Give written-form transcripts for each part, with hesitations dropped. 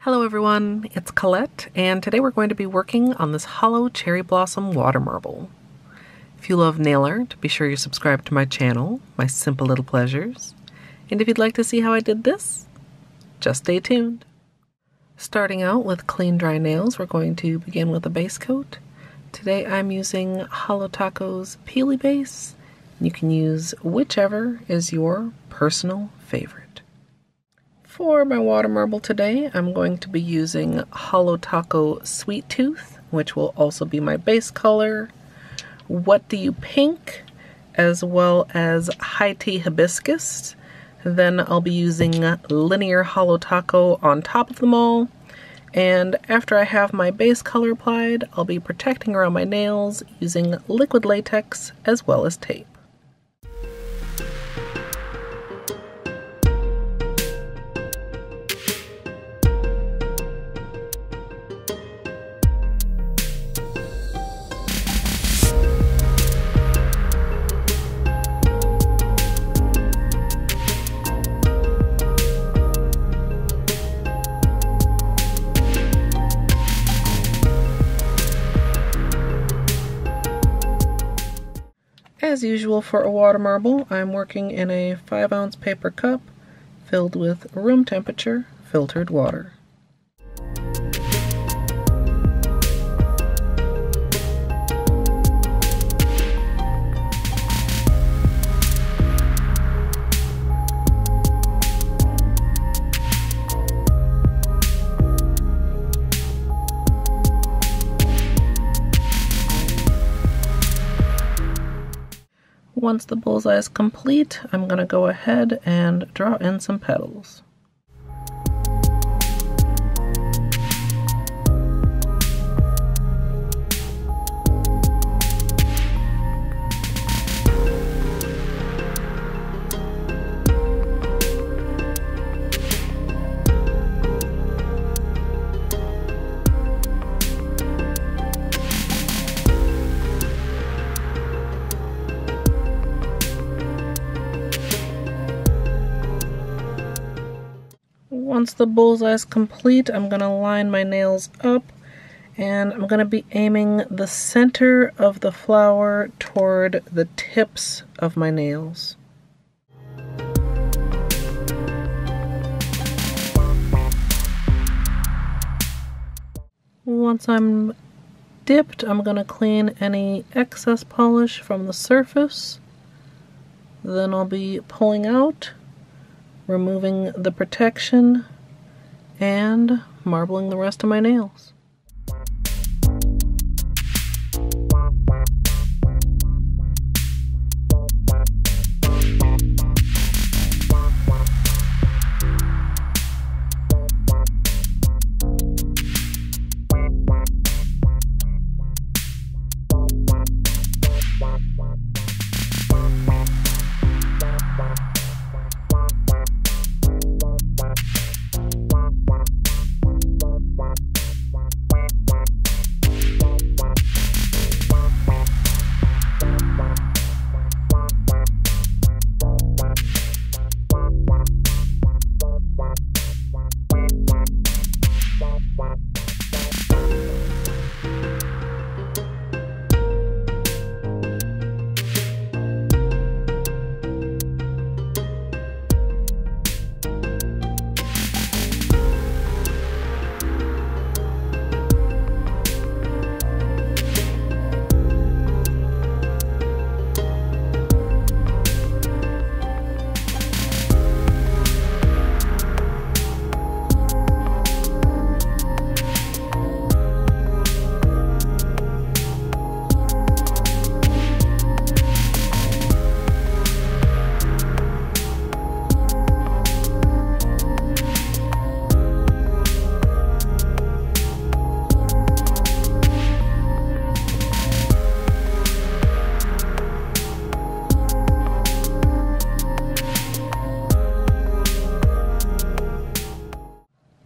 Hello everyone, it's Colette, and today we're going to be working on this Holo Cherry Blossom water marble. If you love nail art, be sure you subscribe to my channel, My Simple Little Pleasures. And if you'd like to see how I did this, just stay tuned. Starting out with clean dry nails, we're going to begin with a base coat. Today I'm using Holo Taco's Peely Base. You can use whichever is your personal favorite. For my water marble today, I'm going to be using Holo Taco Sweet Tooth, which will also be my base color, What Do You Pink, as well as High Tea Hibiscus. Then I'll be using Linear Holo Taco on top of them all. And after I have my base color applied, I'll be protecting around my nails using liquid latex as well as tape. As usual for a water marble, I'm working in a 5-ounce paper cup filled with room temperature filtered water. Once the bullseye is complete, I'm going to go ahead and draw in some petals. Once the bullseye is complete, I'm going to line my nails up, and I'm going to be aiming the center of the flower toward the tips of my nails. Once I'm dipped, I'm going to clean any excess polish from the surface. Then I'll be pulling out, removing the protection, and marbling the rest of my nails.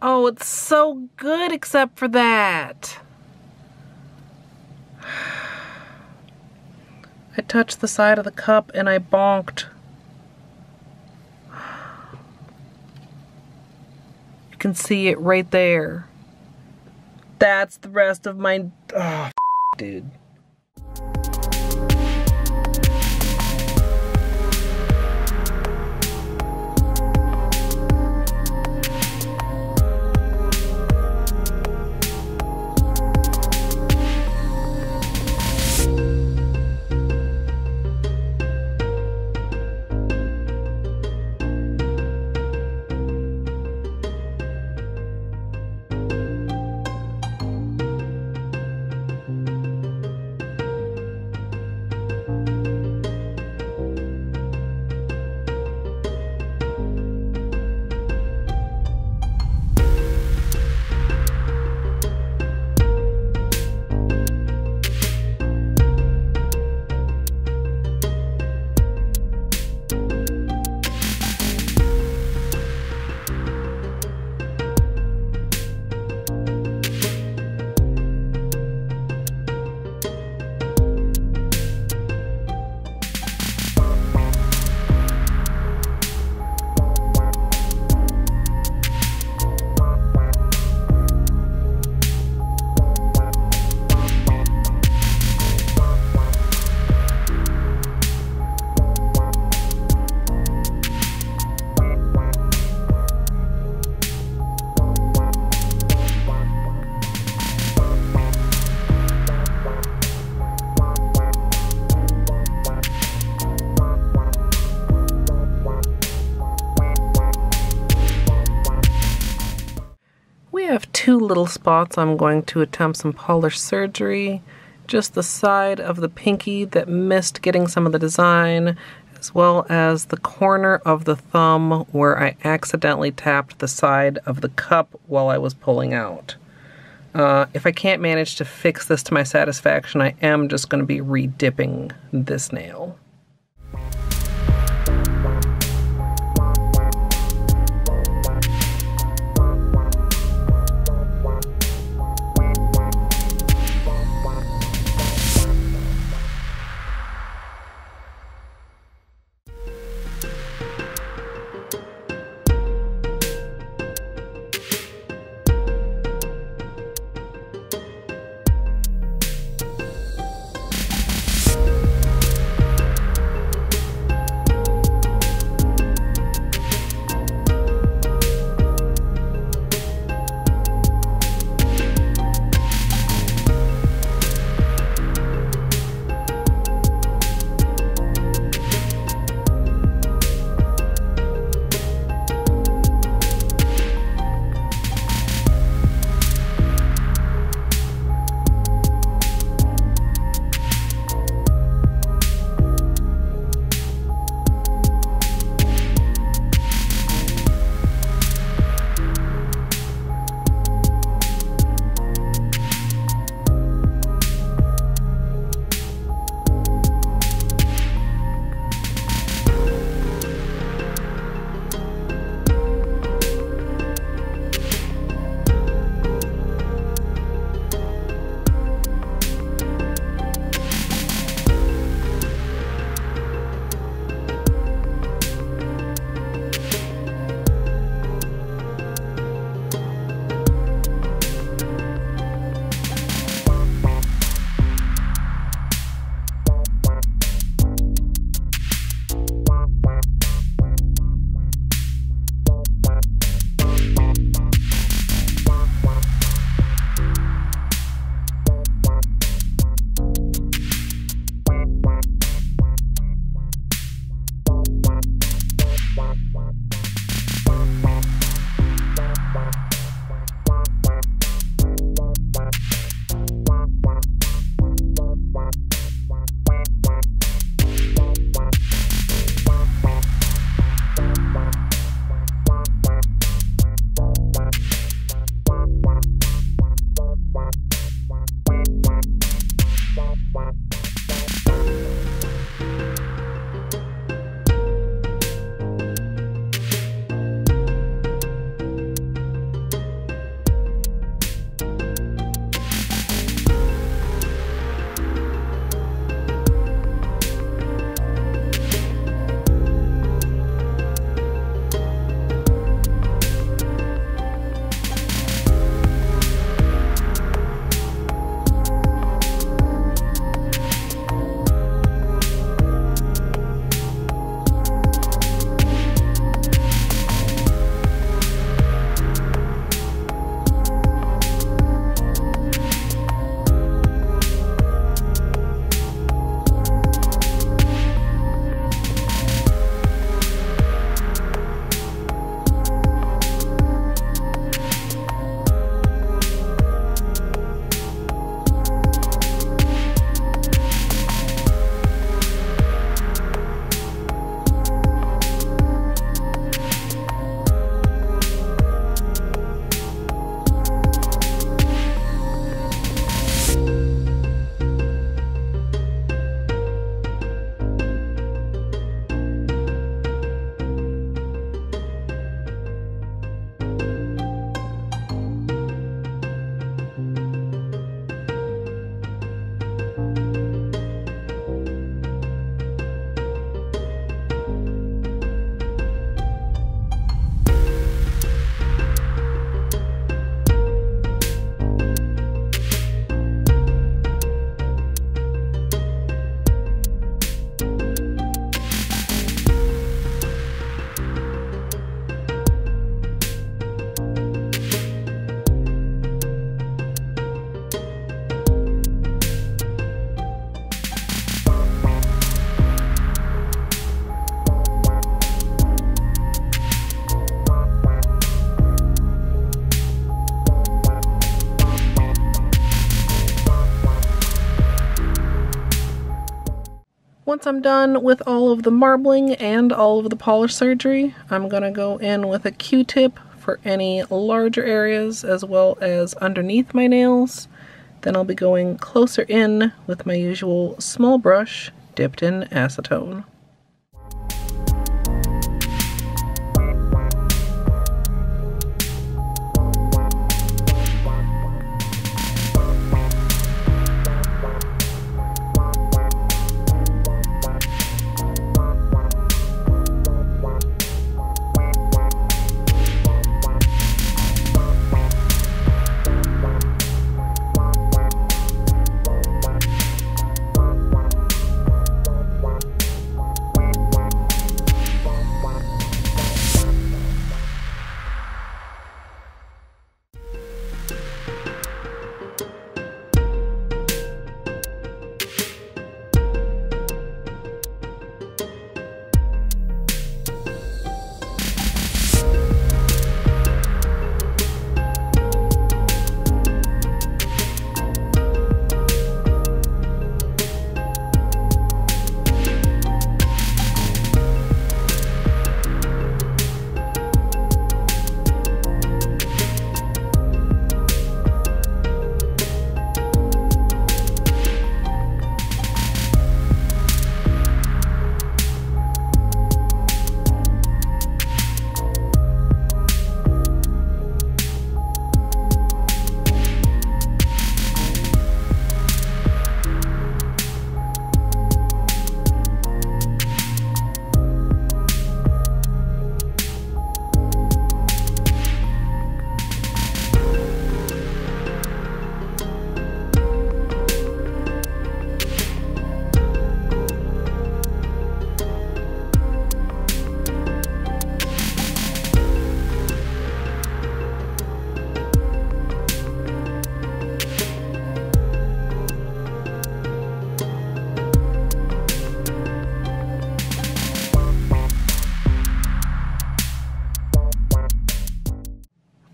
Oh, it's so good except for that. I touched the side of the cup and I bonked. can see it right there. That's the rest of my... Oh, dude. I have two little spots I'm going to attempt some polish surgery. Just the side of the pinky that missed getting some of the design, as well as the corner of the thumb where I accidentally tapped the side of the cup while I was pulling out. If I can't manage to fix this to my satisfaction, I am just going to be re-dipping this nail. Once I'm done with all of the marbling and all of the polish surgery, I'm going to go in with a Q-tip for any larger areas as well as underneath my nails. Then I'll be going closer in with my usual small brush dipped in acetone.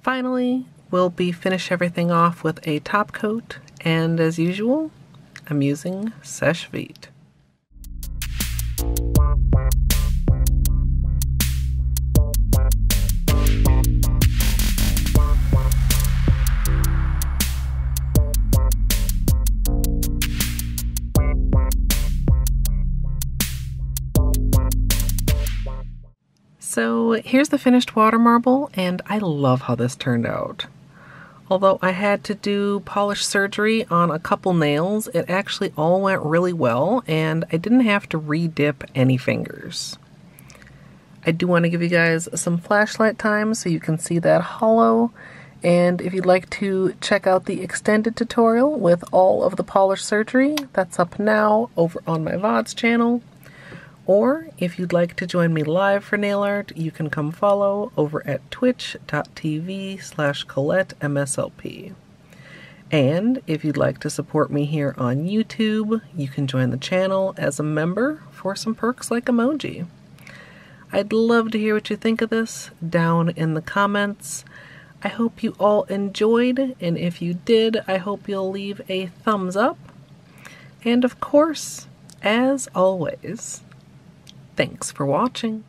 Finally, we'll finish everything off with a top coat, and as usual, I'm using Sèche Vite. So here's the finished water marble, and I love how this turned out. Although I had to do polish surgery on a couple nails, it actually all went really well, and I didn't have to re-dip any fingers. I do want to give you guys some flashlight time so you can see that holo, and if you'd like to check out the extended tutorial with all of the polish surgery, that's up now over on my VODs channel. Or if you'd like to join me live for nail art, you can come follow over at twitch.tv/Colette MSLP. And if you'd like to support me here on YouTube, you can join the channel as a member for some perks like emoji. I'd love to hear what you think of this down in the comments. I hope you all enjoyed, and if you did, I hope you'll leave a thumbs up. And of course, as always, thanks for watching.